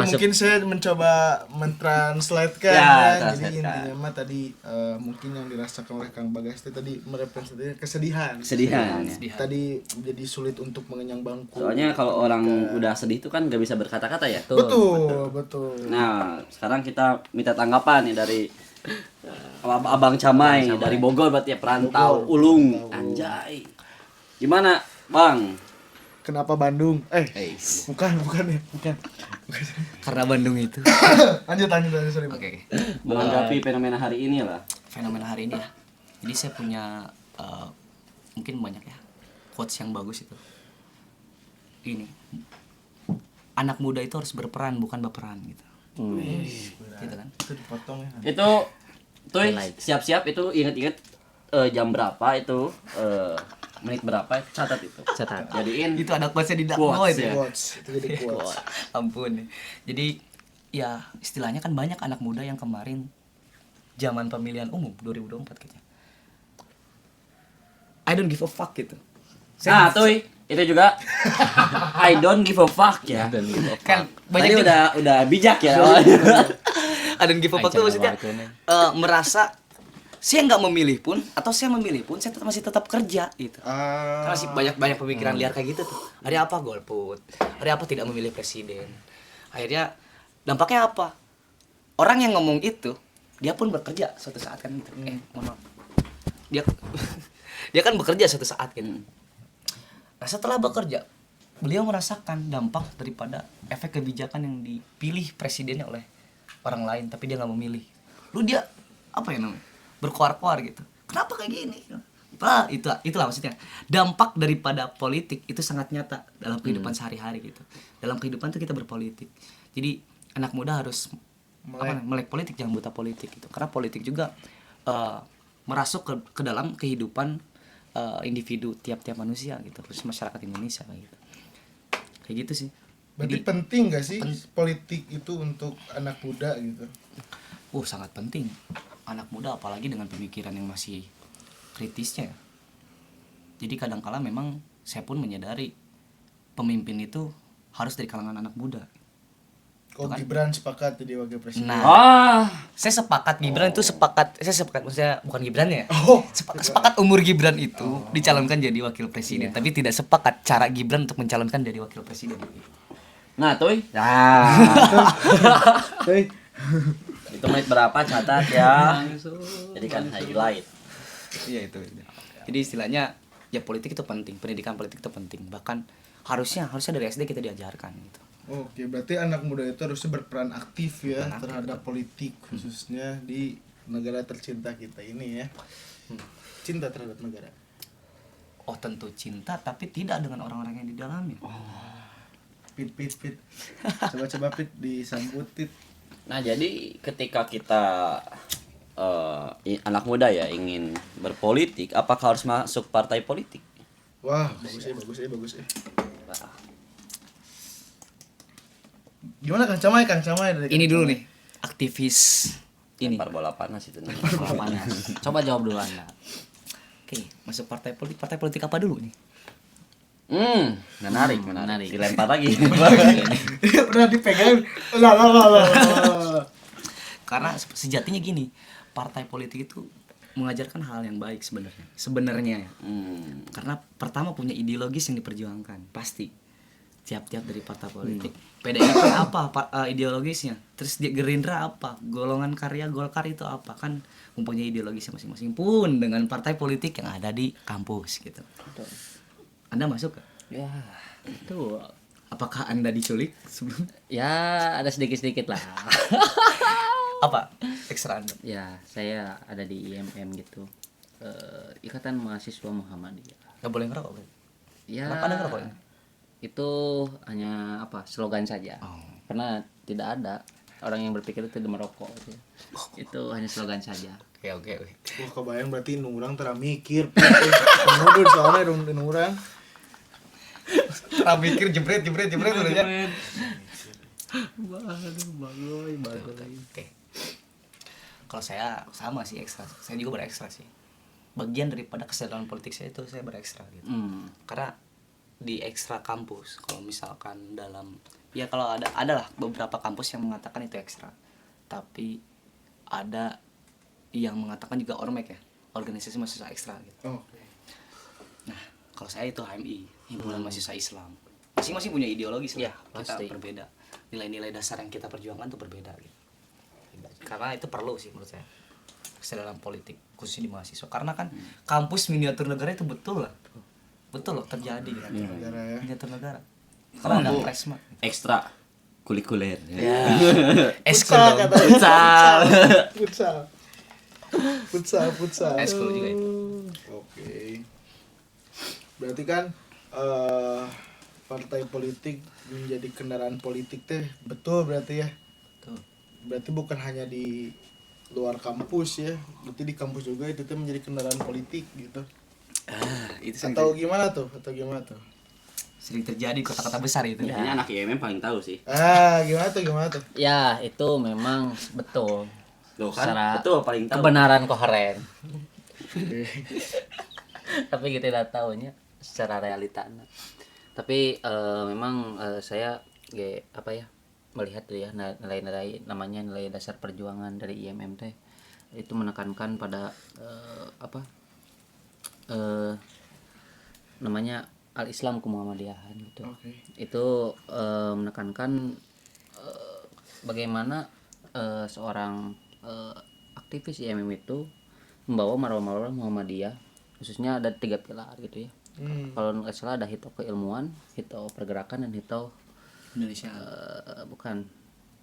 Mungkin saya mencoba mentranslatekan ya. Jadi intinya mah tadi mungkin yang dirasakan oleh Kang Bagas tadi merepresentasikan kesedihan. Tadi jadi sulit untuk mengenyang bangku. Soalnya kalau orang udah sedih itu kan gak bisa berkata-kata ya. Betul. Nah, sekarang kita minta tanggapan nih dari Abang Camai dari Bogor berarti ya, perantau Ulung. Anjay. Gimana, Bang? Kenapa Bandung? Bukan. Karena Bandung itu. lanjut sorry. Oke. Menanggapi fenomena hari ini lah. Fenomena hari ini ya. Jadi saya punya mungkin banyak ya quotes yang bagus itu. Ini. Anak muda itu harus berperan bukan baperan gitu. Gitu kan. Itu dipotong ya. Itu tuh siap-siap itu inget-inget jam berapa itu menit berapa catat itu. Jadiin Itu ada quotesnya di quotes itu ya. Quotes, itu jadi quotes. Ampun. Jadi ya istilahnya kan banyak anak muda yang kemarin zaman pemilihan umum 2024 kayaknya. I don't give a fuck gitu. Nah, tuh itu juga I don't give a fuck ya. Kan Tadi banyak udah bijak ya. I don't give a fuck tuh maksudnya merasa saya nggak memilih pun atau saya memilih pun saya masih tetap kerja gitu. Karena masih banyak pemikiran liar kayak gitu tuh. Hari apa golput? Hari apa tidak memilih presiden? Akhirnya dampaknya apa? Orang yang ngomong itu dia pun bekerja suatu saat kan gitu. Mohon maaf. Dia kan bekerja suatu saat gitu. Nah, setelah bekerja beliau merasakan dampak daripada efek kebijakan yang dipilih presidennya oleh orang lain tapi dia nggak memilih. Lu dia apa ya namanya? Berkoar-koar gitu. Kenapa kayak gini? Nah, itulah maksudnya. Dampak daripada politik itu sangat nyata dalam kehidupan sehari-hari gitu. Dalam kehidupan tuh kita berpolitik. Jadi anak muda harus melek politik, jangan buta politik gitu. Karena politik juga merasuk ke dalam kehidupan individu tiap-tiap manusia gitu, khusus masyarakat Indonesia kayak gitu. Kayak gitu sih. Berarti penting gak sih politik itu untuk anak muda gitu? Sangat penting. Anak muda apalagi dengan pemikiran yang masih kritisnya. Jadi kadangkala memang saya pun menyadari pemimpin itu harus dari kalangan anak muda. Kok Gibran sepakat jadi wakil presiden? Saya sepakat Gibran itu saya sepakat maksudnya bukan Gibran ya. Sepakat umur Gibran itu dicalonkan jadi wakil presiden, tapi tidak sepakat cara Gibran untuk mencalonkan jadi wakil presiden. Nah, tuh. Itu menit berapa catat ya. Jadikan highlight. Iya itu. Jadi istilahnya ya politik itu penting, pendidikan politik itu penting. Bahkan harusnya dari SD kita diajarkan gitu. Oke, berarti anak muda itu harusnya berperan aktif ya terhadap politik khususnya di negara tercinta kita ini ya. Cinta terhadap negara. Tentu cinta tapi tidak dengan orang-orang yang di dalamnya. Pit. Coba Pit disambut Pit. Nah, jadi ketika kita anak muda ya ingin berpolitik, apakah harus masuk partai politik? Wah, bagus ya. Gimana Kang Camai dari Ini dulu nih, aktivis ini. Lempar bola panas itu. Bola panas. Coba jawab dulu Anda. Oke, masuk partai politik. Partai politik apa dulu nih? Menarik. Dilempar lagi. Udah dipegang. Lah. Karena sejatinya gini, partai politik itu mengajarkan hal yang baik sebenarnya. Karena pertama punya ideologis yang diperjuangkan, pasti. Tiap-tiap dari partai politik. PDIP apa ideologisnya? Terus Gerindra apa? Golongan karya Golkar itu apa? Kan mempunyai ideologisnya masing-masing pun dengan partai politik yang ada di kampus gitu. Anda masuk ke? Ya, itu. Apakah Anda diculik sebelum? Ya, ada sedikit-sedikit lah. Apa ekstra Anda? Ya, saya ada di IMM gitu. Ikatan Mahasiswa Muhammadiyah. Gak boleh ngerokok, Bro. Ya. Kenapa ada ngerokok ini? Itu hanya slogan saja. Karena tidak ada orang yang berpikir itu tidak merokok gitu. Itu hanya slogan saja. Oke. Wah, kebayang berarti urang tara mikir. Ngudut soalnya dong urang. Tara mikir jebret dulu ya. Oke. Kalau saya sama sih ekstra. Saya juga berekstra sih. Bagian daripada kesadaran politik saya itu saya berekstra gitu. Karena di ekstra kampus. Kalau misalkan dalam ya kalau ada lah beberapa kampus yang mengatakan itu ekstra. Tapi ada yang mengatakan juga ormek ya, organisasi mahasiswa ekstra gitu. Oh. Nah, kalau saya itu HMI, himpunan mahasiswa Islam. Masing-masing punya ideologi sih. Ya, Kita pasti. berbeda. Nilai-nilai dasar yang kita perjuangkan tuh berbeda gitu. Karena itu perlu sih menurut saya. Dalam politik khususnya di mahasiswa. Karena kan kampus miniatur negara itu betul lah. Betul loh terjadi gitu. Negara ya. Miniatur negara. Karena ada presma. Ekstra kulikuler. Ya. Eskul Futsal dong. katanya. Futsal. Futsal. Eskul juga itu. Oke. Berarti kan partai politik menjadi kendaraan politik teh betul berarti ya. Tuh. Berarti bukan hanya di luar kampus ya, berarti di kampus juga itu teh menjadi kendaraan politik gitu. Itu Atau gimana tuh? sering terjadi di kota-kota besar itu. Kayaknya anak IMM paling tahu sih. Gimana tuh? Ya, itu memang betul. Loh kan? Secara Betul paling tahu. kebenaran koheren. Tapi kita tidak tahunya secara realita. Tapi memang saya melihat tuh ya nilai-nilai namanya nilai dasar perjuangan dari IMM teh itu menekankan pada namanya al-Islam Muhammadiyahan gitu. Oke. Itu menekankan bagaimana seorang aktivis IMM itu membawa marwah-marwah Muhammadiyah, khususnya ada 3 pilar gitu ya. Kalau nggak salah ada hito keilmuan, hito pergerakan, dan hito Indonesia. bukan.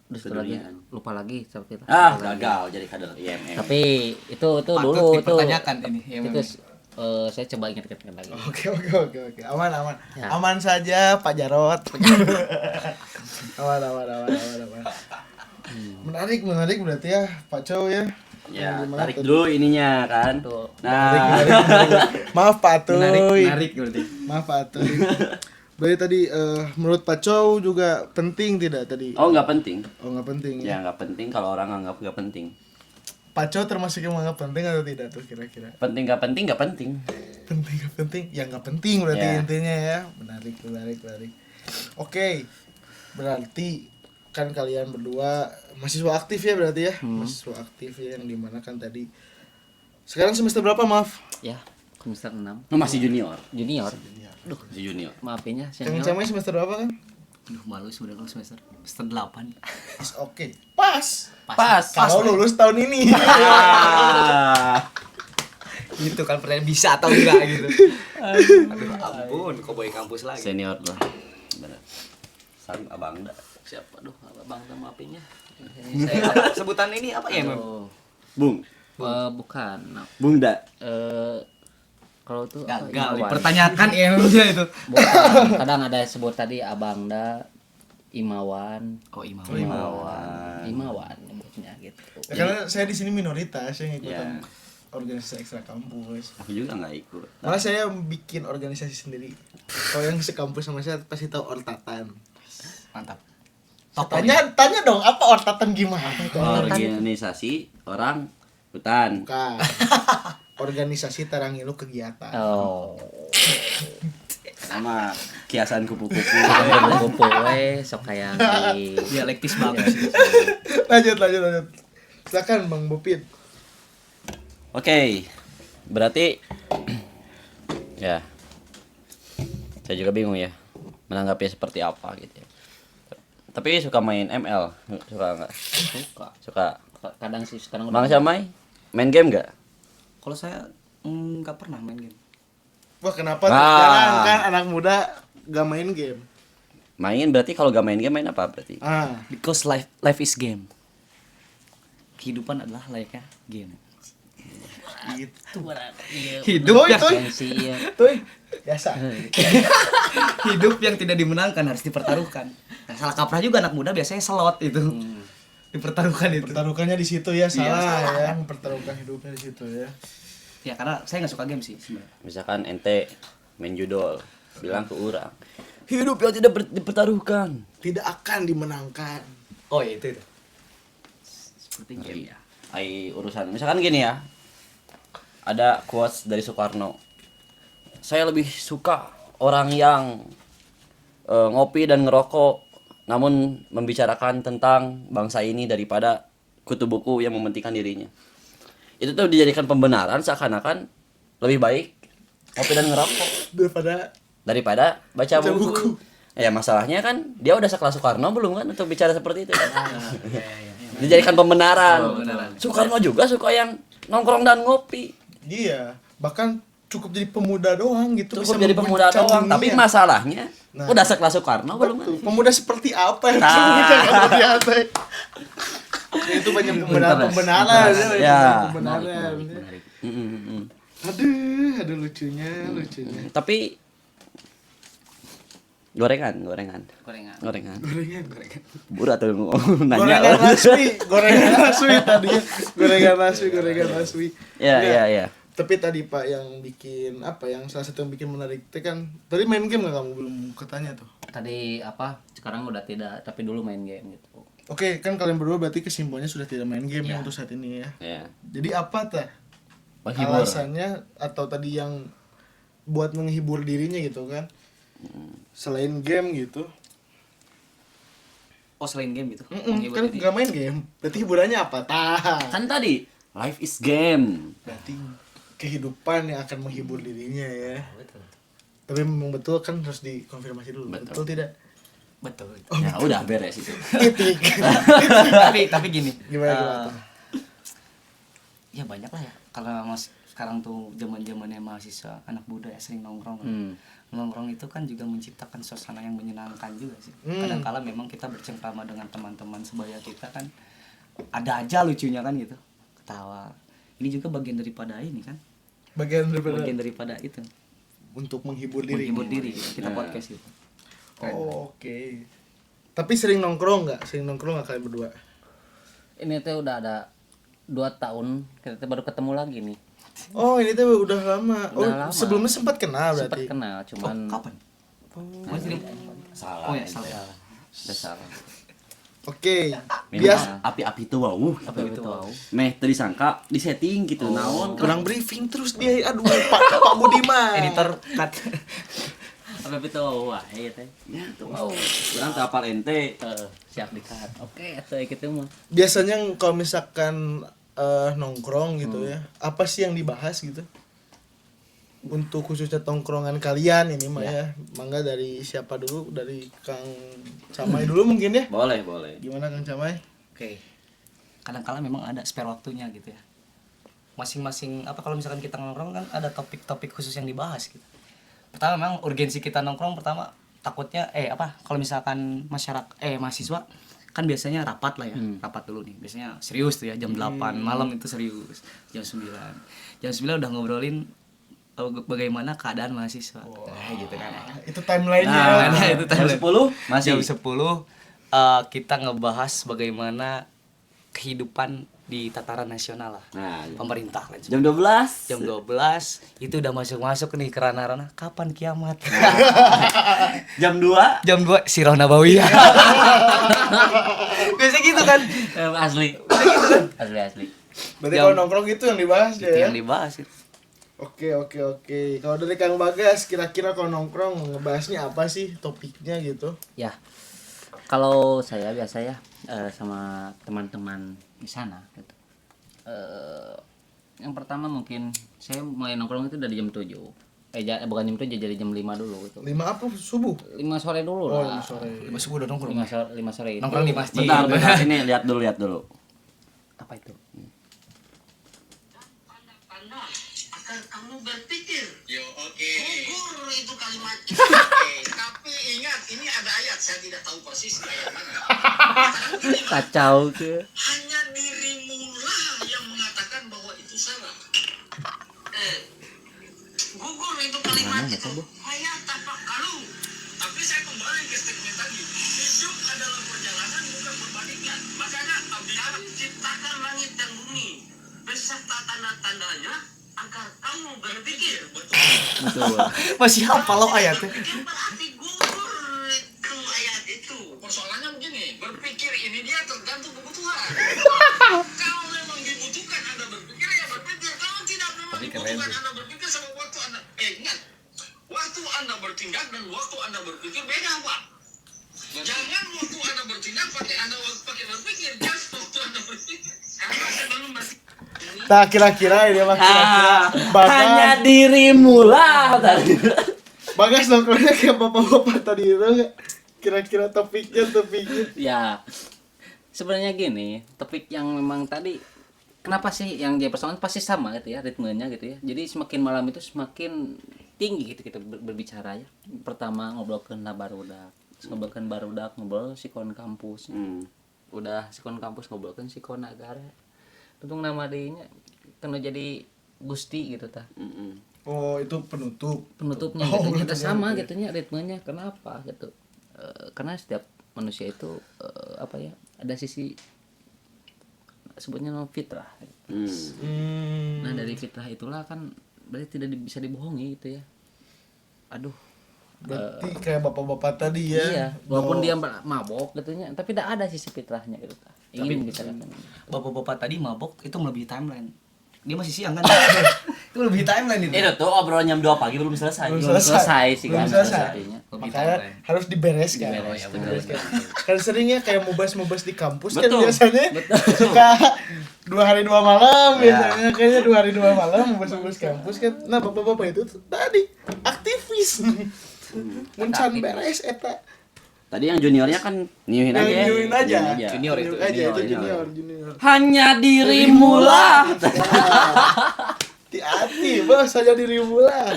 Terus satu lagi Keduniaan. lupa lagi satu kita. Gagal jadi kader IMM. Tapi itu Patut dulu itu dipertanyakan ini, ya, itu memang. saya coba ingat-ingat lagi. Oke. Aman. Ya. Aman saja Pak Jarot. aman. Menarik berarti ya Pak Chow ya. Ya, Gimana tarik tuh? dulu ininya kan. Tuh. Nah, Maaf Pak Atuy. Menarik berarti. Maaf Pak Atuy. Berarti tadi menurut Pak Chow juga penting tidak tadi? oh nggak penting. Oh nggak penting ya. Ya nggak penting kalau orang anggap nggak penting. Pak Chow termasuk yang menganggap penting atau tidak tuh kira-kira? Penting nggak penting nggak penting. Penting nggak penting? Ya nggak penting berarti Ya. intinya ya. Menarik. Oke. Berarti kan kalian berdua mahasiswa aktif ya berarti ya? Mahasiswa aktif ya yang dimana kan tadi. Sekarang semester berapa maaf? Ya, semester 6 Oh, masih junior. junior. Masih junior. Maafinnya Yang senior. cewek semester berapa kan? Aduh, malu sebenarnya kalau semester 8. Oke. Pas. Pas. Kalau lulus tahun ini. Gitu kan pertanyaan bisa atau enggak gitu. Aduh, ampun, kok boy kampus lagi. Senior lah. Bener. Salim abang dah. Siapa? Aduh, Bang maafinnya. Saya apa sebutan ini apa ya, Mem? Oh, Bung. bukan. Nah, Bung dah. kalau tuh apa, Gagal Imawan. dipertanyakan ya dia itu. Bukan. Kadang ada sebut tadi Abangda, Imawan, Oh, Imam. Imawan nyebutnya gitu. Ya, karena saya di sini minoritas yang ikutan Ya. organisasi ekstra kampus. Aku juga nggak ikut. Malah saya bikin organisasi sendiri. Kalau yang sekampus sama saya pasti tahu ortatan. Mantap. Tanya dong apa ortatan gimana? Organisasi orang hutan. Bukan. Organisasi Tarangilu kegiatan. Oh, Sama kiasan kupu-kupu. kupu we sok kayak di Dialektis banget. Lanjut. Silakan Bang Bupit. Oke. Berarti ya. Saya juga bingung ya menanggapinya seperti apa gitu ya. Tapi suka main ML, suka enggak? Suka. kadang sih sekarang Bang Syamai main game enggak? Kalau saya nggak pernah main game. Wah, kenapa Ah. sekarang kan anak muda gak main game? Main berarti kalau gak main game main apa berarti? Because life is game. Kehidupan adalah layaknya game. Gitu. Hidup yang gengsi ya. Tuh, biasa. hidup yang tidak dimenangkan harus dipertaruhkan. Nah, salah kaprah juga anak muda biasanya slot itu. Dipertaruhkan itu. Pertaruhkannya di situ ya, salah ya. Mempertaruhkan hidupnya di situ ya. Ya karena saya nggak suka game sih sebenarnya. Misalkan ente main judol, bilang ke orang, hidup yang tidak dipertaruhkan. Tidak akan dimenangkan. Oh ya itu. Seperti game Ngeri. ya. Ai urusan. Misalkan gini ya. Ada quotes dari Soekarno. Saya lebih suka orang yang ngopi dan ngerokok namun membicarakan tentang bangsa ini daripada kutu buku yang mementingkan dirinya. Itu tuh dijadikan pembenaran seakan-akan lebih baik ngopi dan ngerokok daripada baca buku. Ya masalahnya kan dia udah sekelas Soekarno belum kan untuk bicara seperti itu. Dijadikan pembenaran. Soekarno juga suka yang nongkrong dan ngopi. Iya, bahkan cukup jadi pemuda doang gitu. Cukup jadi pemuda doang, tapi masalahnya udah sekelas Soekarno belum kan? Pemuda seperti apa yang mengucapkan di atas? Itu banyak pembenaran. Ya. Pembenaran. Aduh lucunya. Tapi gorengan. Burat tuh nanya. Gorengan laswi. Ya. Tapi tadi Pak yang bikin apa? Yang salah satu yang bikin menarik itu kan tadi main game nggak kamu belum ketanya tuh? Tadi apa? Sekarang udah tidak, tapi dulu main game gitu. Oke, kan kalian berdua berarti kesimpulannya sudah tidak main game Ya. untuk saat ini ya. Ya. Jadi apa tah Menghibur. alasannya atau tadi yang buat menghibur dirinya gitu kan? Selain game gitu. Oh selain game gitu. Kan nggak main game. Berarti hiburannya apa? Tah. Kan tadi life is game. Berarti kehidupan yang akan menghibur dirinya ya. Betul. Tapi memang betul kan harus dikonfirmasi dulu. Betul tidak? Betul. Ya udah beres itu. Titik. tapi gini. Gimana? Ya banyak lah ya. Kalau sekarang tuh zaman-zamannya mahasiswa, anak muda ya sering nongkrong. Nongkrong itu kan juga menciptakan suasana yang menyenangkan juga sih. Kadang-kala memang kita bercengkrama dengan teman-teman sebaya kita kan ada aja lucunya kan gitu. Ketawa. Ini juga bagian daripada ini kan. Bagian daripada itu. untuk menghibur diri. Menghibur diri kita podcast gitu. Oke. Tapi sering nongkrong nggak? Sering nongkrong nggak kalian berdua? Ini tuh udah ada 2 tahun kita tuh baru ketemu lagi nih. Oh ini tuh udah lama. Udah lama. Sebelumnya sempat kenal Sempat berarti. kenal, cuman Kapan? Salah. Oh ya salah. udah salah. Oke. Bias Bias api-api tuh wow. Apa itu? Wow. Meh tadi sangka di setting gitu naon kurang briefing terus dia. Aduh Pak Budiman. Editor cut. Apa itu wah teh. Ya tuh wow. Kurang teu apal ente. Siap dikat. Oke, atuh kitu mah. Biasanya kalau misalkan nongkrong gitu ya, apa sih yang dibahas gitu? Untuk khususnya tongkrongan kalian ini mah ya. Mangga dari siapa dulu? Dari Kang Camay dulu mungkin ya? Boleh. Gimana Kang Camay? Oke. Kadang-kala memang ada spare waktunya gitu ya. Masing-masing apa kalau misalkan kita nongkrong kan ada topik-topik khusus yang dibahas gitu. Pertama memang urgensi kita nongkrong pertama takutnya kalau misalkan mahasiswa kan biasanya rapat lah ya. Rapat dulu nih. Biasanya serius tuh ya jam 8 malam itu serius. Jam 9. Jam 9 udah ngobrolin bagaimana keadaan mahasiswa. Gitu kan. Itu timeline-nya. Nah, itu Jam 10 masih. Jam 10 kita ngebahas bagaimana kehidupan di tataran nasional lah. Nah, Pemerintah kan. jam 12. Jam 12 itu udah masuk nih ke ranah-ranah kapan kiamat. Jam 2. Jam 2 Sirah Nabawiyah. Biasa gitu kan. Asli. Asli. Berarti kalau nongkrong itu yang dibahas Itu ya. yang dibahas gitu. Oke. Kalau dari Kang Bagas, kira-kira kalau nongkrong ngebahasnya apa sih topiknya gitu? Ya. Kalau saya biasa ya sama teman-teman di sana gitu. Yang pertama mungkin saya mulai nongkrong itu dari jam 7. Bukan jam 7 jadi jam 5 dulu gitu. 5 apa? Subuh? 5 sore dulu Oh, lah. 5 sore. Masuk udah nongkrong. 5 sore itu. Nongkrong di masjid. Bentar, ini lihat dulu. Apa itu? Tanda agar kamu berpikir. Yo, oke. Gugur itu kalimat. Oke, tapi ingat ini ada ayat saya tidak tahu persis ayat mana. Kacau ke. Hanya dirimu lah yang mengatakan bahwa itu salah. Gugur itu kalimat itu. Ayat tapak kalu. Tapi saya kembali ke statement tadi. Hidup adalah perjalanan bukan perbandingan. Makanya Allah ciptakan langit dan bumi beserta tanda-tandanya agar kamu berpikir. Betul. Masih hafal lo ayatnya. Berpikir berarti gugur itu ayat itu. Persoalannya begini, berpikir ini dia tergantung kebutuhan. Kalau memang dibutuhkan Anda berpikir ya berpikir. Kalau tidak memang dibutuhkan Anda berpikir sama waktu Anda ingat. Waktu Anda bertindak berpikir beda Pak. Jangan waktu Anda bertindak pakai Anda pakai berpikir, just waktu Anda berpikir. Karena saya belum berpikir. Nah, kira-kira ini mah kira-kira Hanya dirimu lah tadi. Bagas nongkrongnya kayak bapak-bapak tadi itu nggak? Kira-kira topiknya. Ya sebenarnya gini, topik yang memang tadi kenapa sih yang dia persoalan pasti sama gitu ya ritmenya gitu ya. Jadi semakin malam itu semakin tinggi gitu kita berbicara ya. Pertama ngobrolkeun barudak, ngobrol sikon kampus. Udah sikon kampus ngobrolkeun sikon negara. Untung nama dinya kena jadi Gusti gitu tah. Oh, itu penutupnya Gitu, gitu kita sama ya. gitunya ritmenya kenapa gitu. Karena setiap manusia itu apa ya ada sisi sebutnya fitrah. Nah dari fitrah itulah kan berarti tidak bisa dibohongi gitu ya. Aduh. Berarti kayak bapak-bapak tadi ya. Iya. Walaupun dia mabok gitunya, tapi tidak ada sisi fitrahnya gitu. Ingin membicarakan. Bapak-bapak tadi mabok itu melebihi timeline. Dia masih siang kan? Itu lebih timeline itu. Itu tuh obrolan jam 2 pagi belum selesai. Belum selesai sih Belum kan. selesai. Selesainya. Makanya harus dibereskan. Dibereskan. Kan seringnya kayak mubas-mubas di kampus kan Betul. biasanya suka 2 hari 2 malam biasanya kayaknya 2 hari 2 malam mubas-mubas kampus kan. Nah, bapak-bapak itu tuh tadi aktivis. Muncan beres eta. Tadi yang juniornya kan niuhin aja. Nyuin aja. Junior itu, Junior. Hanya dirimu lah. Hati-hati, bos saja dirimu lah.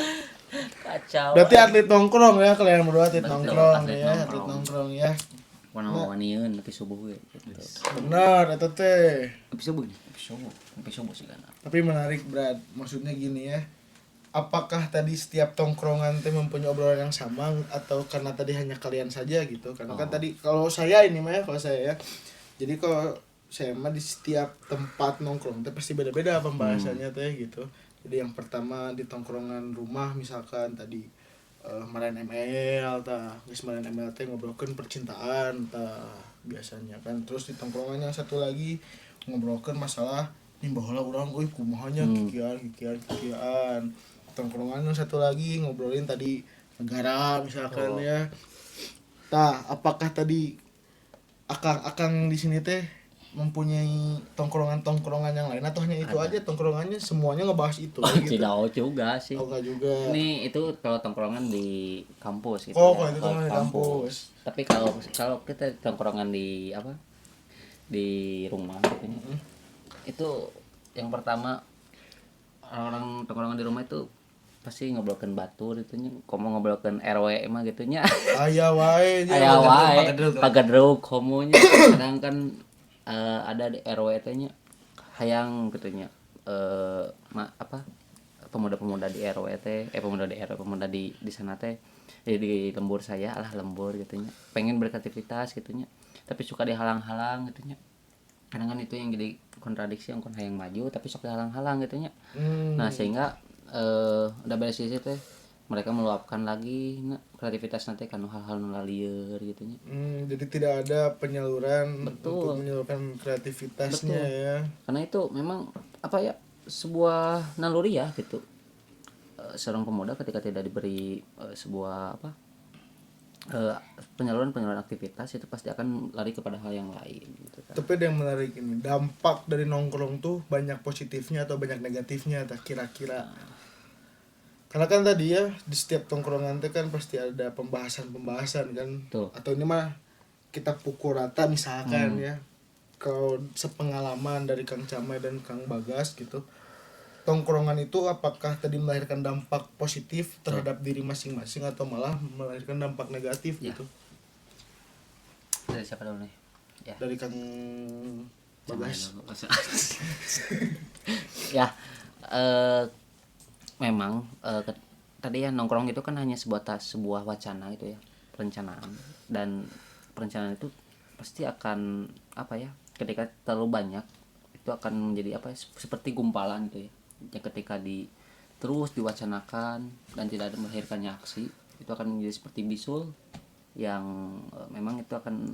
Kacau. Berarti atlet nongkrong ya, kalian berdua atlet Betul, nongkrong atlet ya, nongkrong. atlet nongkrong ya. Warna-warnian tapi subuh gitu. Benar, eta teh. Tapi subuh nih. Tapi subuh sih kan. Tapi menarik, Brad. Maksudnya gini ya. Apakah tadi setiap tongkrongan teh mempunyai obrolan yang sama atau karena tadi hanya kalian saja gitu? Karena kan tadi kalau saya ini mah ya, kalau saya ya. Jadi kalau saya mah di setiap tempat nongkrong teh pasti beda-beda pembahasannya teh gitu. Jadi yang pertama di tongkrongan rumah misalkan tadi main ML tah, geus main ML teh ngobrolkeun percintaan tah biasanya kan. Terus di tongkrongan yang satu lagi ngobrolkeun masalah nih baheula urang euy kumahanya kikian. Tongkrongan yang satu lagi ngobrolin tadi negara misalkan ya. Tah, apakah tadi akang di sini teh mempunyai tongkrongan yang lain atau hanya itu aja tongkrongannya semuanya ngebahas itu gitu? Tidak juga sih. Oh, enggak juga. Ini itu kalau tongkrongan di kampus gitu. Oh, ya. kalau itu tongkrongan di kampus. Tapi kalau kita tongkrongan di apa? Di rumah gitu ya. Itu yang pertama orang tongkrongan di rumah itu pasti ngobrolkeun batur itu nya, komo ngobrolkeun RW mah gitu nya. Aya wae nya. Aya wae pagadrug komonya kadang kan ada di RW teh nya hayang gitu nya pemuda-pemuda di RW teh pemuda di RW pemuda di sana teh di lembur saya lah lembur gitu nya pengen beraktivitas gitu nya tapi suka dihalang-halang gitu nya kadang kan itu yang jadi kontradiksi yang hayang maju tapi sok dihalang-halang gitu nya nah sehingga udah beres sih teh mereka meluapkan lagi kreativitas nanti kan hal-hal liar gitu nya. Jadi tidak ada penyaluran Betul. untuk menyalurkan kreativitasnya. Betul. Ya. Karena itu memang apa ya sebuah naluri ya gitu. Seorang pemuda ketika tidak diberi sebuah apa penyaluran aktivitas itu pasti akan lari kepada hal yang lain gitu kan. Tapi ada yang menarik ini, dampak dari nongkrong tuh banyak positifnya atau banyak negatifnya tak kira-kira. Karena kan tadi ya di setiap tongkrongan itu kan pasti ada pembahasan kan. Tuh. Atau ini mah kita pukul rata misalkan ya. Kalau sepengalaman dari Kang Camay dan Kang Bagas gitu. Tongkrongan itu apakah tadi melahirkan dampak positif terhadap diri masing-masing atau malah melahirkan dampak negatif Ya. gitu. Dari siapa dulu nih? Ya. Dari Kang Bagas. Ya. Memang tadi ya nongkrong itu kan hanya sebuah wacana gitu ya, perencanaan, dan perencanaan itu pasti akan apa ya ketika terlalu banyak itu akan menjadi apa seperti gumpalan gitu ya yang ketika terus diwacanakan dan tidak ada melahirkannya aksi itu akan menjadi seperti bisul yang memang itu akan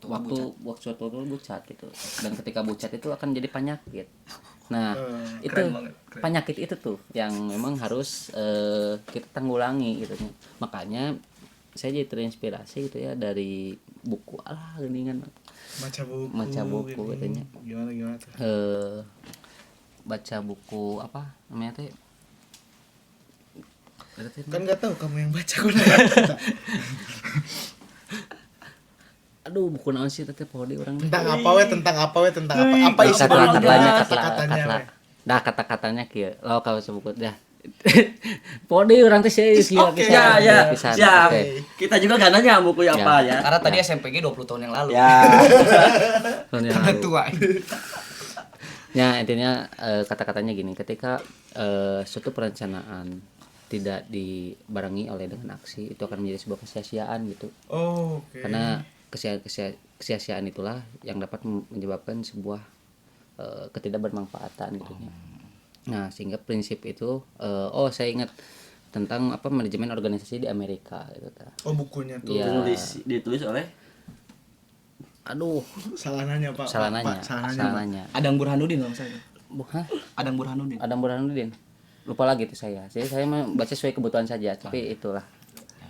waktu bucat gitu dan ketika bucat itu akan jadi penyakit. Nah itu keren. penyakit itu tuh yang memang harus kita tanggulangi gitu makanya saya jadi terinspirasi gitu ya dari buku geningan Baca buku buku katanya. Gimana tuh? Baca buku apa namanya teh? Kan nggak tahu kamu yang baca aku. Aduh, buku naon sih teh podi orang. Tentang apa apa isi kata-katanya. Dah kata-katanya kieu. Lo kalau sebut dah. Podi orang teh serius lihat Ya, siap. Oke. Kita juga gak nanya buku apa ya. Karena tadi SMPG 20 tahun yang lalu. Ya. Karena tua. Ya, intinya kata-katanya gini, ketika suatu perencanaan tidak dibarengi oleh dengan aksi, itu akan menjadi sebuah kesia-siaan gitu. Oh, oke. Karena kesia-siaan itulah yang dapat menyebabkan sebuah ketidakbermanfaatan gitu ya. Nah, sehingga prinsip itu saya ingat tentang apa manajemen organisasi di Amerika gitu ta. Oh, bukunya tuh. Iya. Ditulis oleh Aduh, Salah nanya, Pak. salah Pak, nanya. Adang Burhanuddin kalau saya. Hah? Adang Burhanuddin. Adam Burhanuddin. Lupa lagi itu saya. Jadi saya membaca sesuai kebutuhan saja, tapi itulah.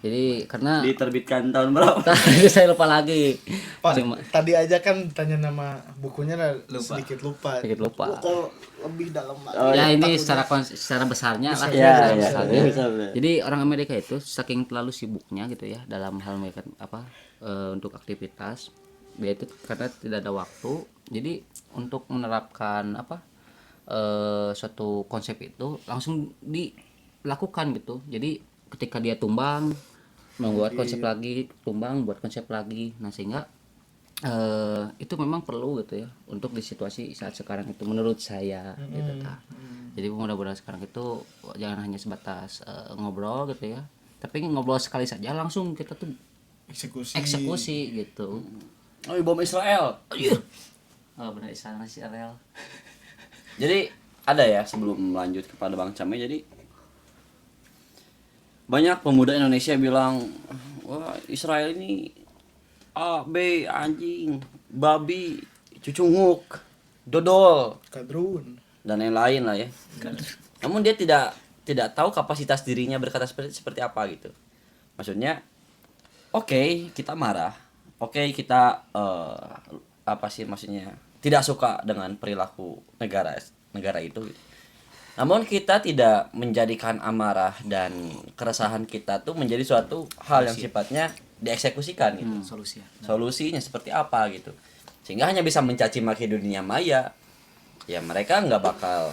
Jadi karena diterbitkan tahun berapa? saya lupa lagi. Pak, Cuma- tadi aja kan tanya nama bukunya sedikit lupa. Sedikit lupa. Oh, kalau lebih dalam lagi. Oh, Ya ini takutnya. secara besarnya lah. Ya, secara ya, besarnya. ya. Jadi orang Amerika itu saking terlalu sibuknya gitu ya dalam hal mereka untuk aktivitas, dia itu karena tidak ada waktu. Jadi untuk menerapkan suatu konsep itu langsung dilakukan gitu. Jadi ketika dia tumbang membuat konsep lagi, tumbang buat konsep lagi. Nah, sehingga itu memang perlu gitu ya untuk di situasi saat sekarang itu menurut saya gitu ta. Jadi mudah-mudahan sekarang itu jangan hanya sebatas ngobrol gitu ya, tapi ngobrol sekali saja langsung kita tuh eksekusi gitu. Oh, bom Israel. Oh benar Israel. Jadi ada ya sebelum lanjut kepada Bang Came, jadi banyak pemuda Indonesia bilang, wah Israel ini A, B, anjing, babi, cucunguk, dodol, Kadrun. dan lain-lain lah ya. Namun dia tidak tahu kapasitas dirinya berkata seperti apa gitu. Maksudnya, oke, kita marah, oke, kita apa sih maksudnya tidak suka dengan perilaku negara itu. Namun kita tidak menjadikan amarah dan keresahan kita tuh menjadi suatu hal yang sifatnya dieksekusikan gitu. Solusinya seperti apa gitu. Sehingga hanya bisa mencaci maki dunia maya. Ya mereka nggak bakal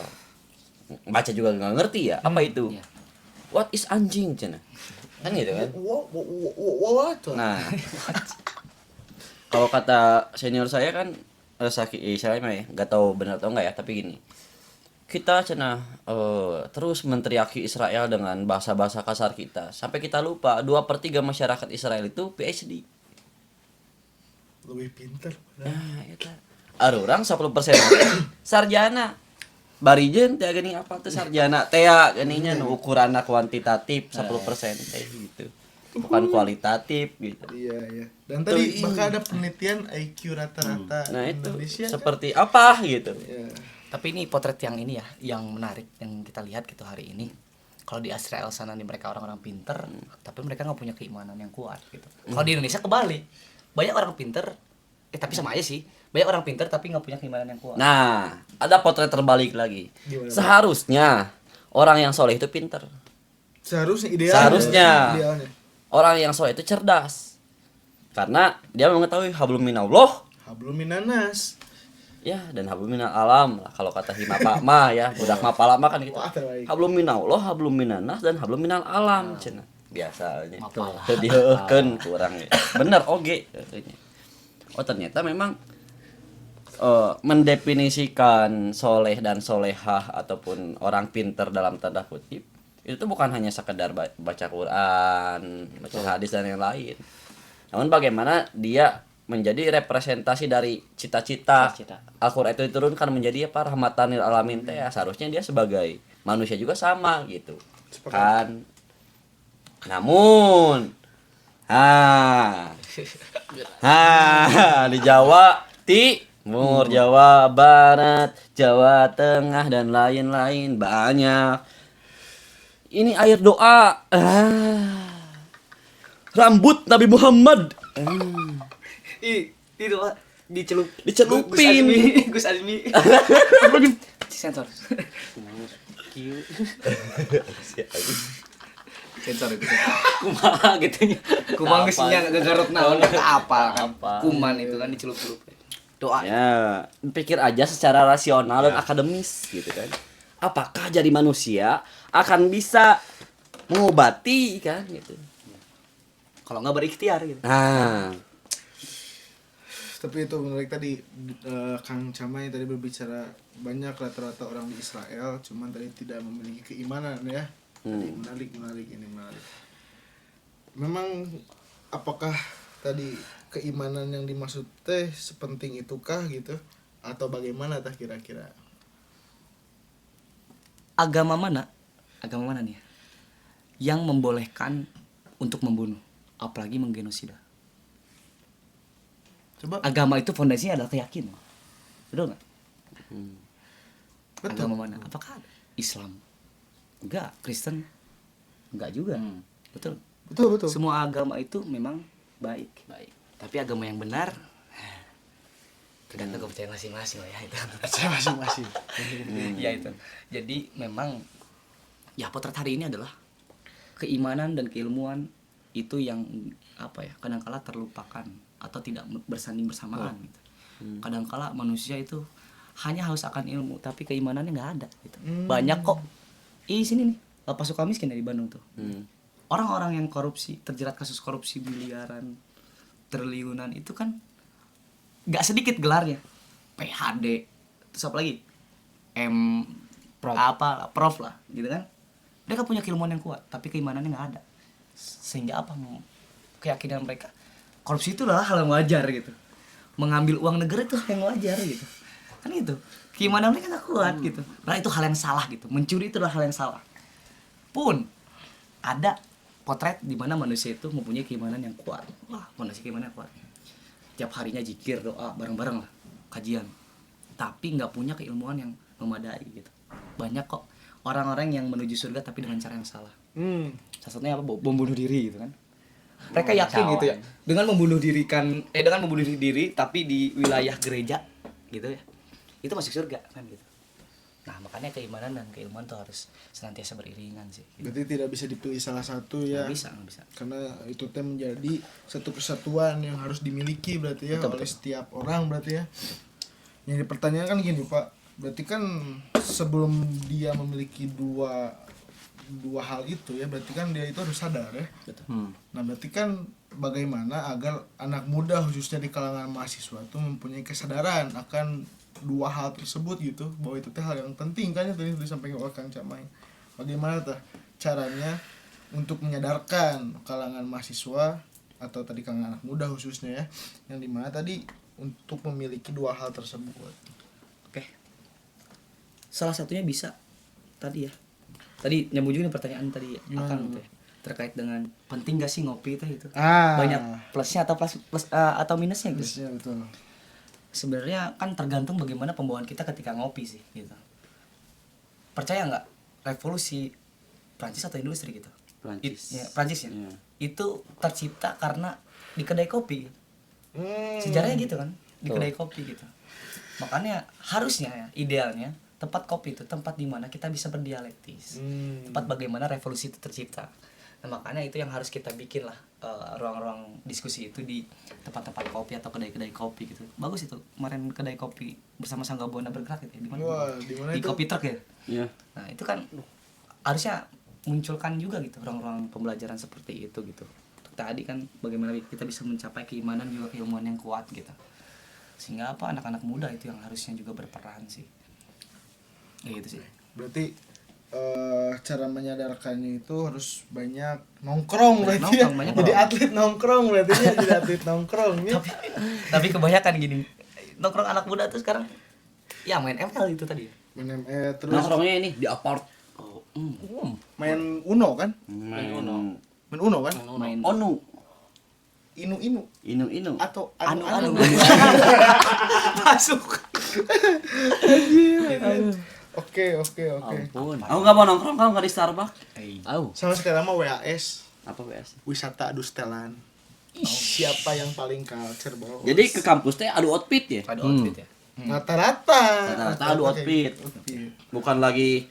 baca juga nggak ngerti ya apa itu. Iya. What is anjing cina? Kan gitu kan. What? Nah, kalau kata senior saya kan saya mah ya nggak tahu benar atau enggak ya, tapi gini, kita terus menteriaki Israel dengan bahasa-bahasa kasar kita sampai kita lupa 2/3 masyarakat Israel itu PhD. Lebih pintar. Nah, eta. Ada orang 10% sarjana. Barijen teh geuning apa tuh sarjana teh geuninnya nu ukuranna kuantitatif 10% teh gitu. Bukan kualitatif gitu. Iya. Dan tadi bakal ada penelitian IQ rata-rata Nah, itu Indonesia. seperti apa gitu. Ya. Tapi ini potret yang ini ya, yang menarik yang kita lihat gitu hari ini. Kalau di Israel sana nih mereka orang-orang pinter, tapi mereka nggak punya keimanan yang kuat gitu. Kalau di Indonesia kebalik, banyak orang pinter, tapi sama aja sih. Banyak orang pinter tapi nggak punya keimanan yang kuat. Nah, ada potret terbalik lagi. Gimana? Seharusnya orang yang soleh itu pinter. Seharusnya idealnya. Seharusnya. Idealnya. Orang yang soleh itu cerdas. Karena dia mengetahui hablum minallah. Hablum minanas. Ya, dan hablum minal alam lah kalau kata Himapa mah ya, budak mapala mah kan gitu. Wah, terbaik. Hablum minallah, hablum minanas dan hablum minal alam cenah. Biasanya. Mapala. Teu diheukeun kurang ya. Bener oge katanya. Oh, ternyata memang mendefinisikan soleh dan solehah ataupun orang pinter dalam tanda kutip itu tuh bukan hanya sekedar baca Quran, baca hadis dan yang lain. Namun bagaimana dia menjadi representasi dari cita-cita Al-Qur'an itu diturunkan menjadi apa rahmatan lil alamin teh ya, seharusnya dia sebagai manusia juga sama gitu. Kan. Namun di Jawa Timur, Jawa Barat, Jawa Tengah dan lain-lain banyak. Ini air doa. rambut Nabi Muhammad. Itu Pak, Dicelupin. Gus Azmi. Sensor. Sensor itu. Kumaha gitu nya. Kuman geusnya gegarot naon apa kan. Apa. Kuman itu kan dicelup-celup. Doa. Ya, pikir aja secara rasional dan akademis gitu kan. Apakah jadi manusia akan bisa mengobati kan gitu. Kalau nggak berikhtiar gitu. Nah, Tapi itu menarik tadi, Kang Camay tadi berbicara banyak rata-rata orang di Israel cuman tadi tidak memiliki keimanan ya. Tadi menarik ini menarik. Memang apakah tadi keimanan yang dimaksud teh sepenting itukah gitu atau bagaimana tah kira-kira? Agama mana nih ya? Yang membolehkan untuk membunuh, apalagi menggenosida? Coba. Agama itu fondasinya adalah keyakinan. Betul nggak? Betul. Agama mana? Apakah ada? Islam? Enggak. Kristen? Enggak juga. Betul. Betul. Semua agama itu memang baik. Tapi agama yang benar tergantung kepercayaan masing-masing lah ya itu. Masing-masing. Ya itu. Jadi memang ya potret hari ini adalah keimanan dan keilmuan itu yang apa ya, kadangkala terlupakan atau tidak bersanding bersamaan gitu. Kadangkala manusia itu hanya haus akan ilmu tapi keimanannya nggak ada gitu. Banyak kok sini nih Lapas Sukamiskin ya di Bandung tuh. Orang-orang yang korupsi, terjerat kasus korupsi miliaran, triliunan itu kan nggak sedikit gelarnya. PhD, terus apa lagi? Prof lah gitu kan. Mereka punya keilmuan yang kuat tapi keimanannya nggak ada. Sehingga apa, keyakinan mereka korupsi itu adalah hal yang wajar gitu, mengambil uang negara itu hal yang wajar gitu kan, itu keimanan mereka nggak kuat gitu. Nah itu hal yang salah gitu, mencuri itu adalah hal yang salah. Pun ada potret di mana manusia itu mempunyai keimanan yang kuat. Wah, manusia keimanan yang kuat, tiap harinya zikir, doa bareng-bareng lah, kajian, tapi nggak punya keilmuan yang memadai gitu. Banyak kok orang-orang yang menuju surga tapi dengan cara yang salah. Salah satunya apa? Bom bunuh diri gitu kan. Mereka yakin gitu ya, dengan membunuh diri tapi di wilayah gereja gitu ya, itu masuk surga kan gitu. Nah makanya keimanan dan keilmuan tuh harus senantiasa beriringan sih gitu. Berarti tidak bisa dipilih salah satu ya. Nggak bisa. Karena itu teh menjadi satu kesatuan yang harus dimiliki berarti ya, oleh setiap orang berarti ya. Yang dipertanyakan gini Pak, berarti kan sebelum dia memiliki dua hal itu ya, berarti kan dia itu harus sadar ya. Nah berarti kan bagaimana agar anak muda khususnya di kalangan mahasiswa itu mempunyai kesadaran akan dua hal tersebut gitu, bahwa itu teh hal yang penting kan, yang tadi disampaikan oleh Kang Camay. Bagaimana tah caranya untuk menyadarkan kalangan mahasiswa atau tadi kalangan anak muda khususnya ya, yang dimana tadi untuk memiliki dua hal tersebut. Oke. Salah satunya bisa tadi nyambung juga nih pertanyaan tadi akan gitu ya, terkait dengan penting gak sih ngopi itu banyak plusnya atau atau minusnya gitu. Plusnya betul. Sebenarnya kan tergantung bagaimana pembawaan kita ketika ngopi sih gitu. Percaya nggak, revolusi Prancis atau industri gitu, Prancis ya. Itu tercipta karena di kedai kopi. Sejarahnya gitu kan, di kedai kopi gitu. Makanya harusnya ya, idealnya tempat kopi itu tempat di mana kita bisa berdialektis. Tempat bagaimana revolusi itu tercipta. Nah, makanya itu yang harus kita bikin lah, ruang-ruang diskusi itu di tempat-tempat kopi atau kedai-kedai kopi gitu. Bagus itu. Kemarin kedai kopi bersama Sangga Buana bergerak gitu ya. Di mana? Di Kopi Truck ya? Iya. Nah, itu kan harusnya munculkan juga gitu ruang-ruang pembelajaran seperti itu gitu. Tadi kan bagaimana kita bisa mencapai keimanan juga keilmuan yang kuat gitu. Sehingga apa, anak-anak muda itu yang harusnya juga berperan sih. Gitu sih. Berarti cara menyadarkannya itu harus banyak nongkrong berarti ya. Jadi atlet nongkrong berarti ya, jadi atlet nongkrong ya. Tapi kebanyakan gini, nongkrong anak muda tuh sekarang ya main ML itu tadi. Main terus nongkrongnya ini di apart. main Uno kan? Main Uno. Main Uno kan? Main Onu. Inu atau anu. Masuk. Oke. Ampun. Aku enggak mau nongkrong kalau enggak di Starbucks. Sama sekarang mah WAS. Apa WS? Wisata adu setelan. Siapa yang paling culture, Bos? Jadi ke kampus teh adu outfit ya? Ada outfit ya. Rata-rata Rata-rata adu outfit. Bukan lagi